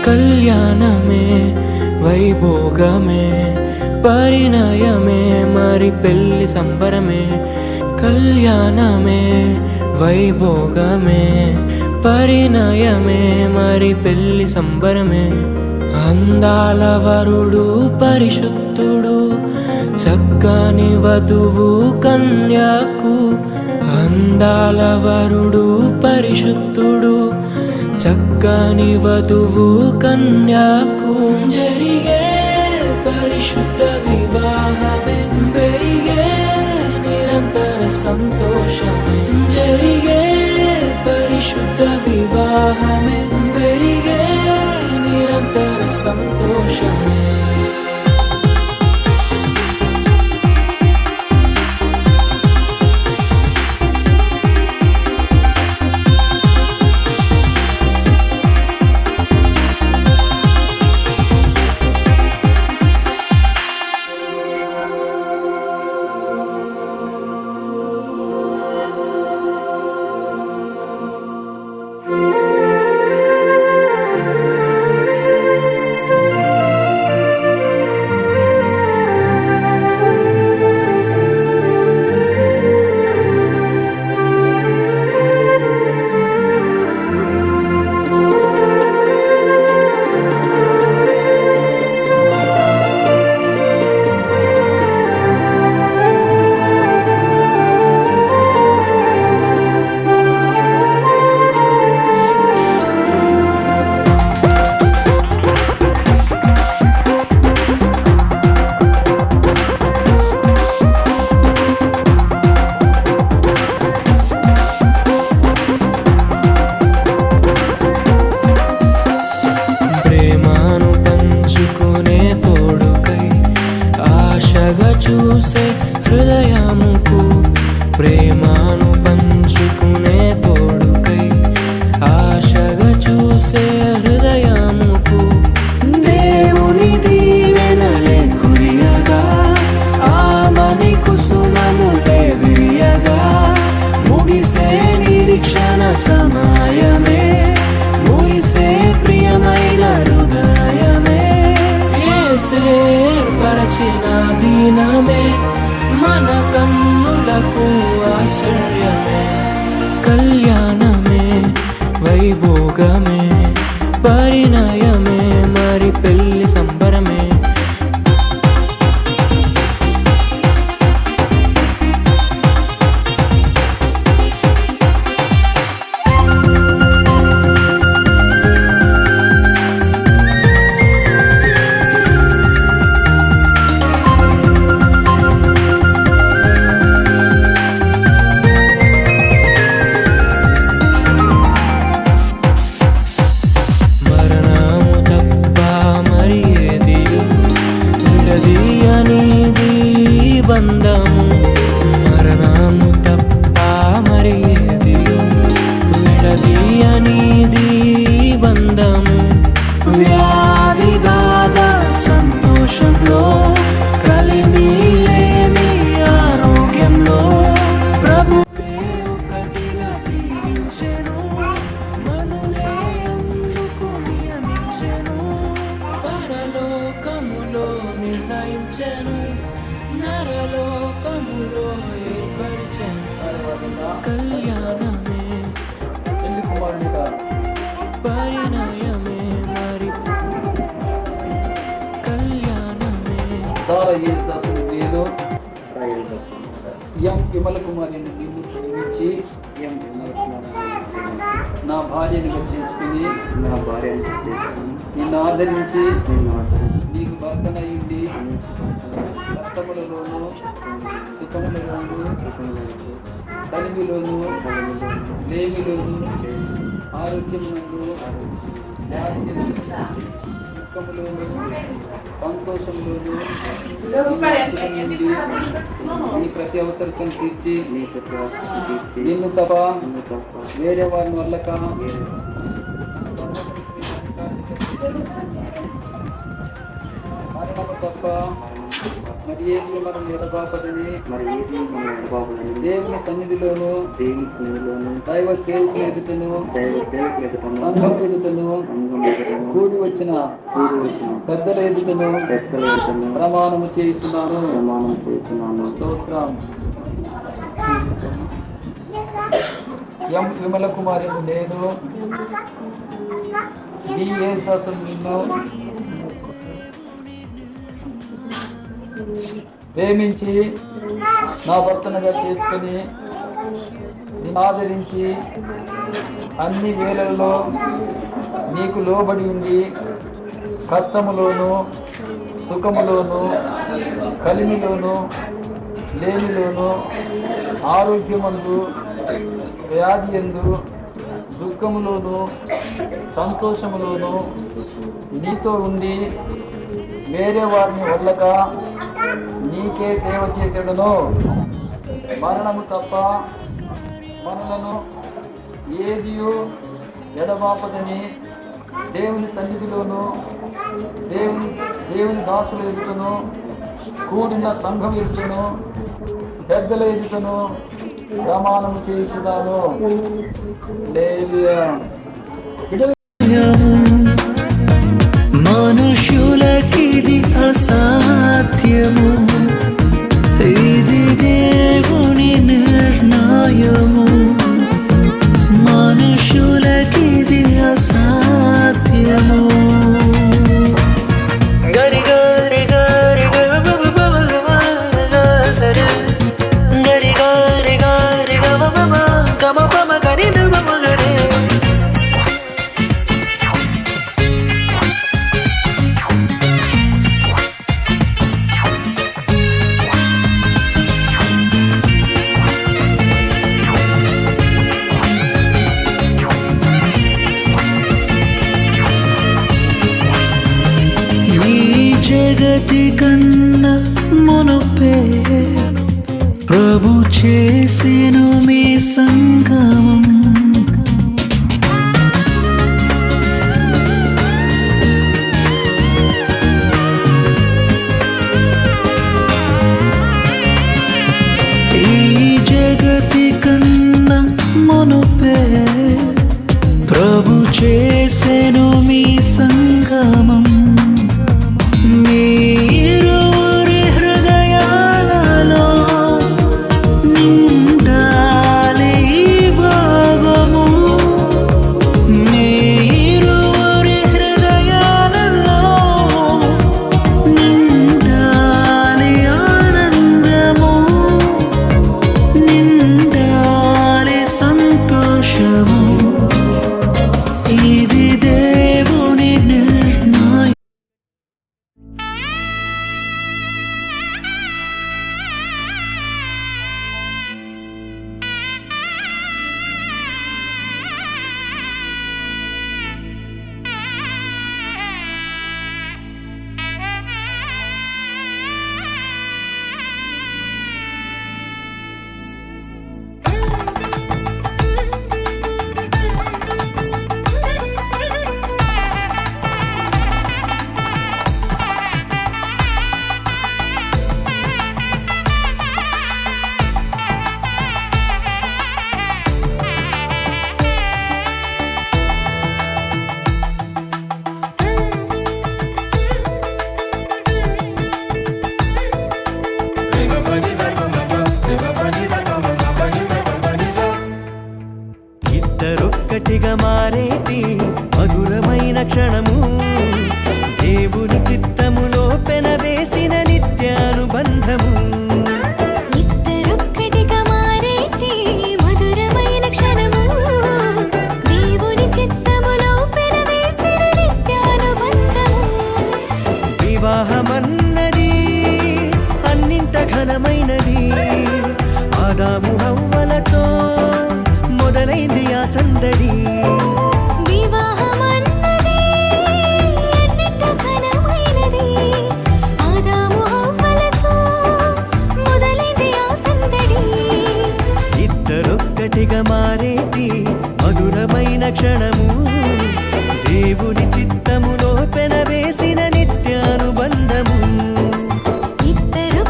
కళ్యాణమే వైభోగమే పరిణయమే మరి పెళ్లి సంబరమే. కళ్యాణమే వైభోగమే పరిణయమే మరి పెళ్లి సంబరమే. అందాల వరుడు పరిశుద్ధుడు చక్కని వధువు కన్యాకు. అందాల వరుడు పరిశుద్ధుడు చక్కని వధువు కన్యాకు. జరిగే పరిశుద్ధ వివాహమే పెరిగే నిరంతర సంతోషమే. జరిగే పరిశుద్ధ వివాహమే పెరిగే నిరంతర సంతోషమే. చూసే హృదయముకు ప్రేమను పంచుకునే తోడుకై ఆశగా చూసే హృదయముకు. దేవుని దీవెనలే కురియగా ఆమని కుసుమములే విరియగా ముగిసే నిరీక్షణ సమయమే మురిసే ప్రియమైన హృదయమే. ఏర్పరచిన దీనమే మన కన్నులకు ఆశ్చర్యమే. కళ్యాణమే వైభోగమే పరిణయమే మరి పెళ్లి సంబరమే. బంధము మరణము తప్ప మరి ఏది విడదీయనిది బంధము. వ్యాధి బాధ సంతోషంలో కలిమిలేని ఆరోగ్యంలో ప్రభువే ఒకటిగా దీవించెను మనులే అందుకు నియమించెను. పరలోకములో నిర్ణయించెను నరలోకములో ఏర్పరిచెను. కళ్యాణమే పరిణయమే మరి కళ్యాణమే. విమల కుమారిని నిన్ను ప్రేమించి నా భార్యను చేసుకుని నిన్ను ఆదరించి నీకు భర్తనయ్యుండి కష్టములలోను సుఖములలోను కలిమిలోను లేమిలోను ఆరోగ్యమునందు దుఃఖములోను సంతోషంలోను నీ ప్రతి అవసరం తీర్చి నిన్ను తప్ప వేరే వారిని వల్లక మరణము తప్ప మరి ఏది మనం ఎడబాపదని దేవుని సన్నిధిలోను దైవ సేవకులు ఎదుటను సంఘం ఎదుటను కూడి వచ్చిన పెద్దల ఎదుటను ప్రమాణము చేస్తున్నాను. స్తోత్రం. ఎం విమల కుమారి నేను యేసుదాసును నిన్ను ప్రేమించి నా భర్తనుగా చేసుకుని నిన్ను ఆదరించి అన్ని వేళల్లో నీకు లోబడి ఉండి కష్టములోను సుఖములోను కలిమిలోను లేమిలోను ఆరోగ్యమందు వ్యాధి యందు దుఃఖములోను సంతోషములోను నీతో ఉండి వేరే వారిని వదలక నీకే సేవ చేసేడను. మరణము తప్ప మనలను ఏదియు ఎడబాపదని దేవుని సన్నిధిలోను దేవుని దాసుల ఎదుటను కూడిన సంఘం ఎదుటను పెద్దల ఎదుటను ప్రమాణము చేస్తున్నాను. హల్లెలూయా. మనుషులకిది అసాధ్యము, ఇది దేవుని నిర్ణయము. మనుషులకిది అసాధ్యము. గరి గరి గరి సరే గరి గరి గరి గమ పమ గరి నమ గరే. జగతి కన్నా మునుపే ప్రభు చేసెను మీ సంగమం. ఈ జగతి కన్నా మునుపే ప్రభు చేసెను మీ సంగమం. మీరురి హృదయాలలో నిండాలి భావము. మీరురి హృదయాలలో నిండాలి ఆనందము, నిండాలి సంతోషము. ఇది దేవుని నిర్ణయం. ఇద్దరొక్కటిగా మారేటి మధురమైన క్షణము, దేవుని చిత్తములో పెనవేసిన నిత్యానుబంధము. ఇద్దరొక్కటిగా మారేటి మధురమైన క్షణము, దేవుని చిత్తములో పెనవేసిన నిత్యానుబంధము. వివాహమన్నది అన్నింట ఘనమైనది, ఆదాము హవ్వలతో మొదలైంది ఆ సందడి. వివాహమన్నది అన్నింట ఘనమైనది, ఆదాము హవ్వలతో మొదలైంది ఆ సందడి. ఇద్దరొక్కటిగా మారేటి మధురమైన క్షణము, దేవుని చిత్తములో పెనవేసిన నిత్యానుబంధము. ఇద్దరు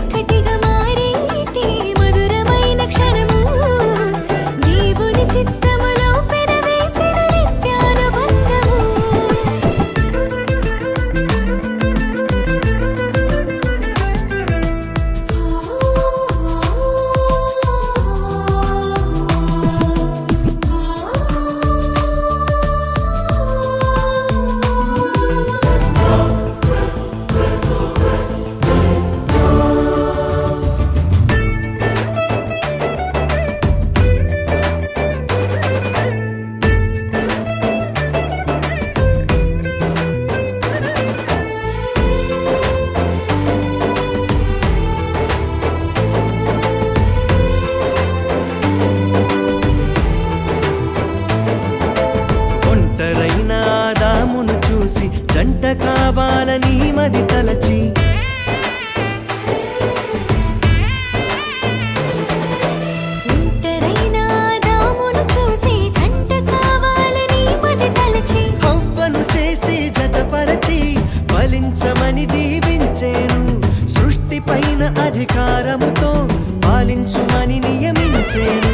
హవ్వతో పాలించుమని నియమించేను.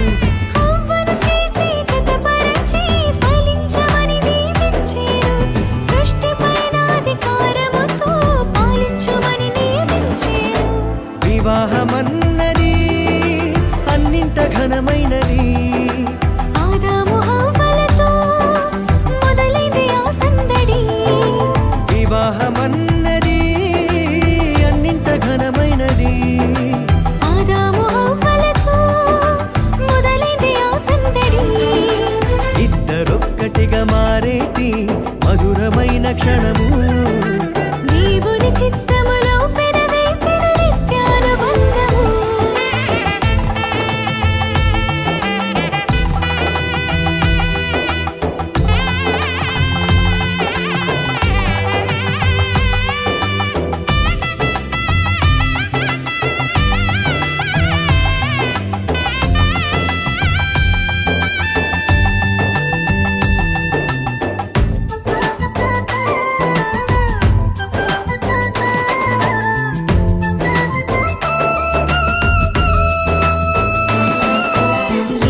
హవ్వను చేసి జతపరచి ఫలించమని దీవించేను. సృష్టిపైన అధికారముతో పాలించుమని నియమించేను. వివాహమన్నది అన్నింట ఘనమైనది. ఆదాము హవ్వలతో మొదలైంది ఆ సందడి. వివాహమన్నది అన్నింట ఘనమైనది. ఆదాము హవ్వలతో మొదలైంది ఆ సందడి. ఇద్దరొక్కటిగా మారేటి మధురమైన క్షణము. దేవుని చిత్తములో పెనవేసిన నిత్యానుబంధము.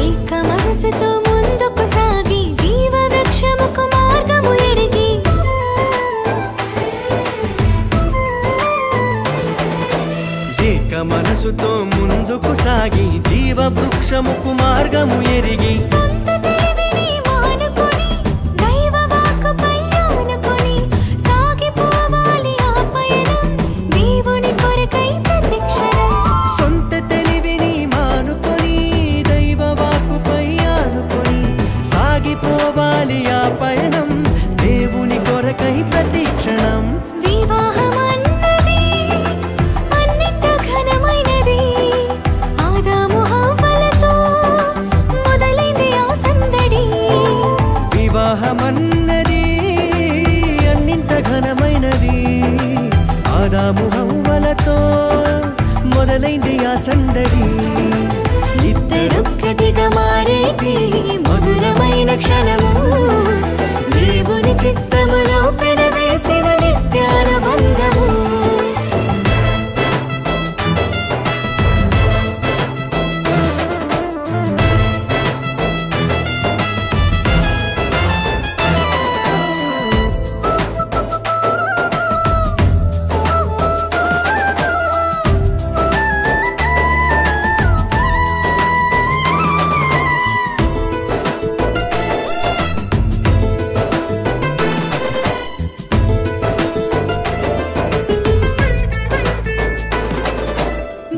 ఏక మనసుతో ముందుకు సాగి జీవవృక్షముకు మార్గము ఎరిగి. ఏక మనసుతో ముందుకు సాగి జీవవృక్షముకు మార్గము ఎరిగి. సొంత తెలివిని మానుకొని దైవ వాక్కుపై ఆనుకొని సాగిపోవాలి ఆ పయనం దేవుని కొరకై ప్రతిక్షణం. సొంత తెలివిని మానుకొని దైవ వాక్కుపై ఆనుకొని సాగిపోవాలి ఆ పయనం దేవుని కొరకై ప్రతిక్షణం. వివాహమన్నది అన్నింట ఘనమైనది. ఆదాము హవ్వలతో మొదలైంది ఆ సందడి. వివాహమన్నది అన్నింట ఘనమైనది. ఆదాము హవ్వలతో మొదలైంది ఆ సందడి. ఇద్దరొక్కటిగా మారేటి మధురమైన క్షణము. దేవుని చిత్తములో పెనవేసిన నిత్యానుబంధము.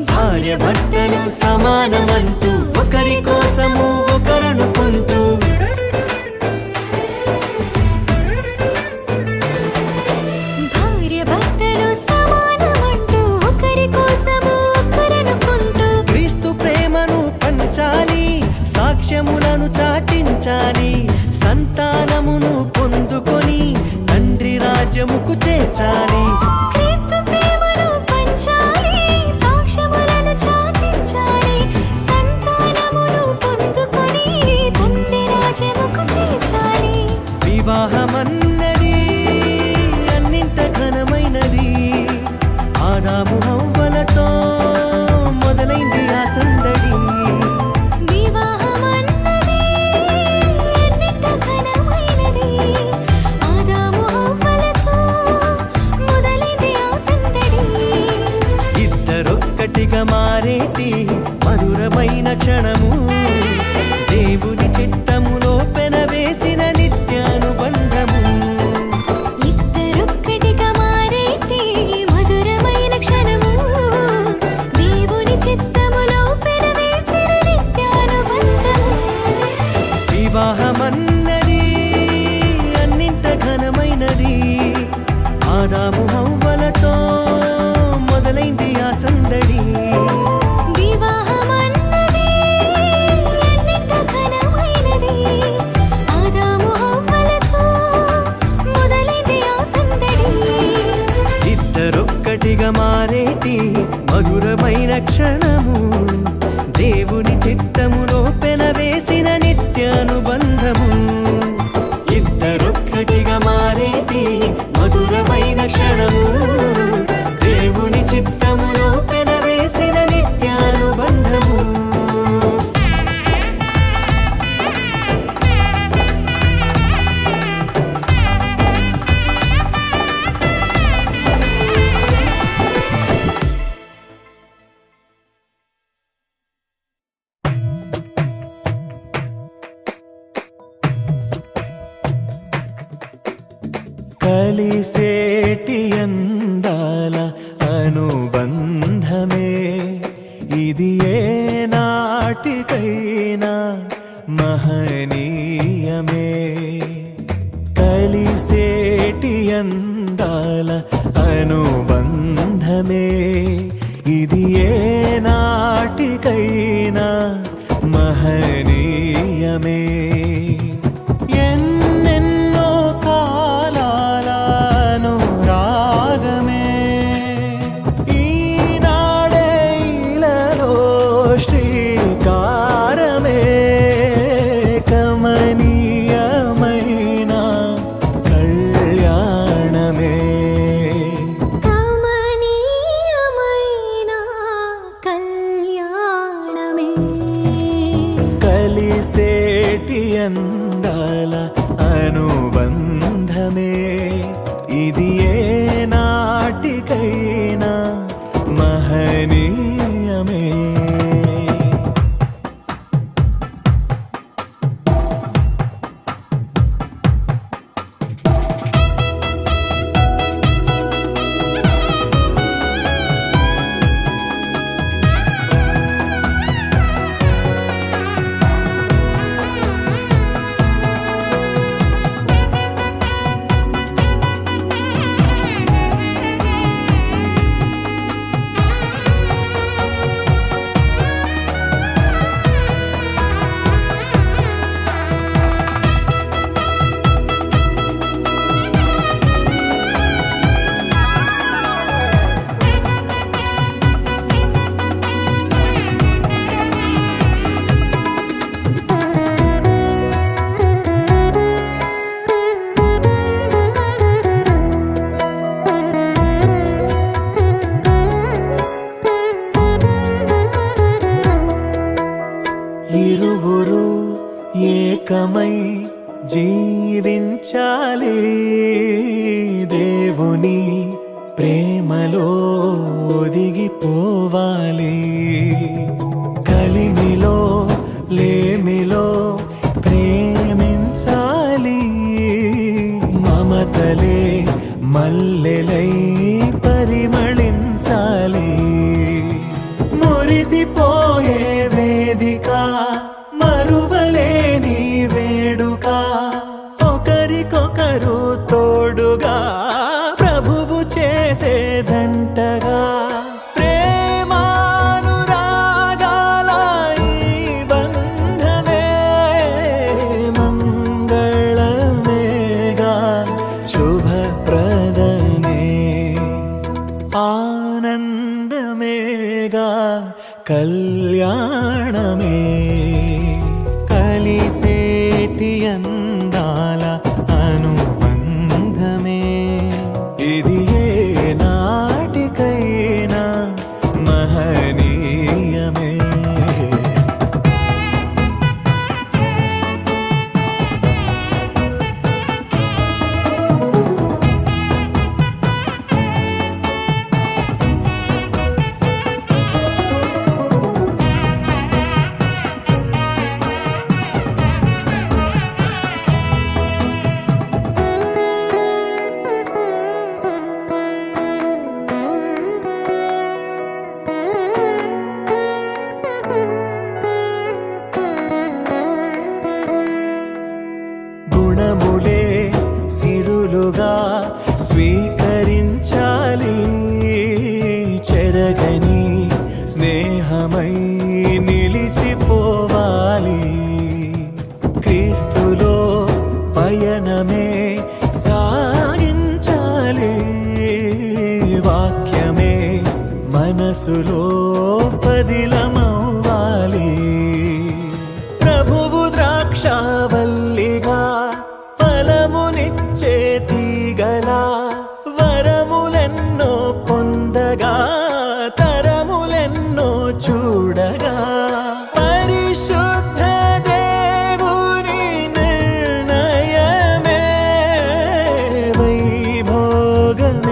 భార్య భర్తలు సమానమంటూ ఒకరి కోసము ఒకరనుకుంటూ భార్య భర్తలు సమానమంటూ ఒకరి కోసము ఒకరనుకుంటూ క్రీస్తు ప్రేమను పంచాలి, సాక్ష్యములను చాటించాలి, సంతానమును పొందుకొని తండ్రి రాజ్యముకు చేర్చాలి. క్రీస్తు ప్రేమను పంచాలి, సాక్ష్యములను చాటించాలి, సంతానమును పొందుకొని తండ్రి రాజ్యముకు చేర్చాలి. వివాహమన్నది అన్నింట ఘనమైనది. ఆదాము హవ్వలతో మొదలైంది ఆ సందడి. వివాహమన్నది అన్నింట ఘనమైనది. ఆదాము హవ్వలతో మొదలైంది ఆ సందడి. ఇద్దరొక్కటిగా మారేటి మధురమైన క్షణము. దేవుని చిత్తములో పెనవేసిన నిత్యానుబంధము. ఇద్దరొక్కటిగా మారేటి మధురమైన క్షణము. దేవుని చిత్తములో పెనవేసిన నిత్యానుబంధము. వివాహమన్నది అన్నింట ఘనమైనది. ఆదాము హవ్వలతో మొదలైంది ఆ సందడి. వివాహమన్నది అన్నింట ఘనమైనది. ఆదాము హవ్వలతో మొదలైంది ఆ సందడి. ఇద్దరొక్కటిగా మారేటి మధురమైన క్షణము. దేవుని చిత్తములో పెనవేసిన నిత్యానుబంధము. ఇద్దరొక్కటిగా మారేటి మధురమైన క్షణము. దేవుని చిత్తములో పెనవేసిన నిత్యానుబంధము. కలిసేటి అందాల అనుబంధమే ఇది ఏ నాటికైనా మహనీయమే. కలిసేటి అందాల అనుబంధమే ఇది ఏ నాటికైనా మహనీయమే. ఎన్నెన్నో కాలాల అనురాగమే ఈనాడే ఇలలో శ్రీకారమే. కమనీయమైన కళ్యాణమే కమనీయమైన కళ్యాణమే. కలిసేటి అందాల అనుబంధమే ఇది ఏ నాటికైనా మహనీయమే. ఇరువురు ఏకమై జీవించాలి దేవుని ప్రేమలో ఒదిగిపోవాలి. కలిమిలో లేమిలో ప్రేమించాలి మమతలే మల్లెలై పరిమళించాలి. మురిసిపోయే వేదిక మరువలేని వేడుక ఒకరికొకరు తోడుగా ప్రభువు చేసే జంటగా ప్రేమానురాగాల ఈ బంధమే మంగళమేగా శుభప్రదమే ఆనందమేగా కళ్యాణమే. కలిసేటి అందాల అనుబంధమే ఇది ఏ నాటికైనా మహనీయమే. గుణములే సిరులుగా స్వీకరించాలి చెరగని స్నేహమై నిలిచిపోవాలి. క్రీస్తులో పయనమే సాగించాలి వాక్యమే మనసులో పదిలమవ్వాలి. ప్రభువు ద్రాక్షావల్లిగా ఫలమునిచ్చే తీగలా వరములెన్నో పొందగా తరములెన్నో చూడగా పరిశుద్ధ దేవుని నిర్ణయమే వైభోగమేగా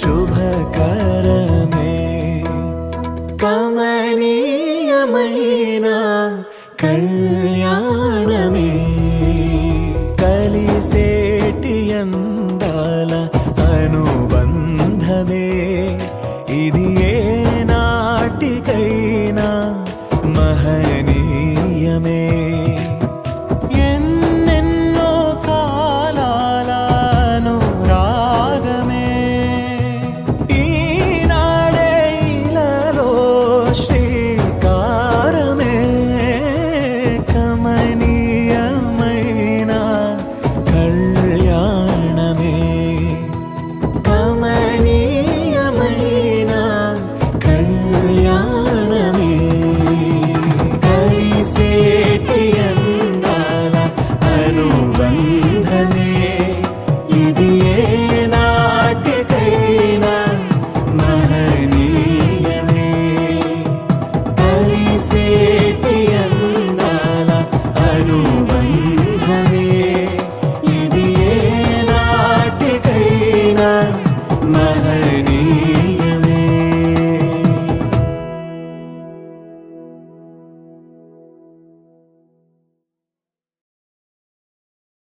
శుభకరమే. కమనీయమైన కళ్యాణమే కలిసేటి ప్రేమేనా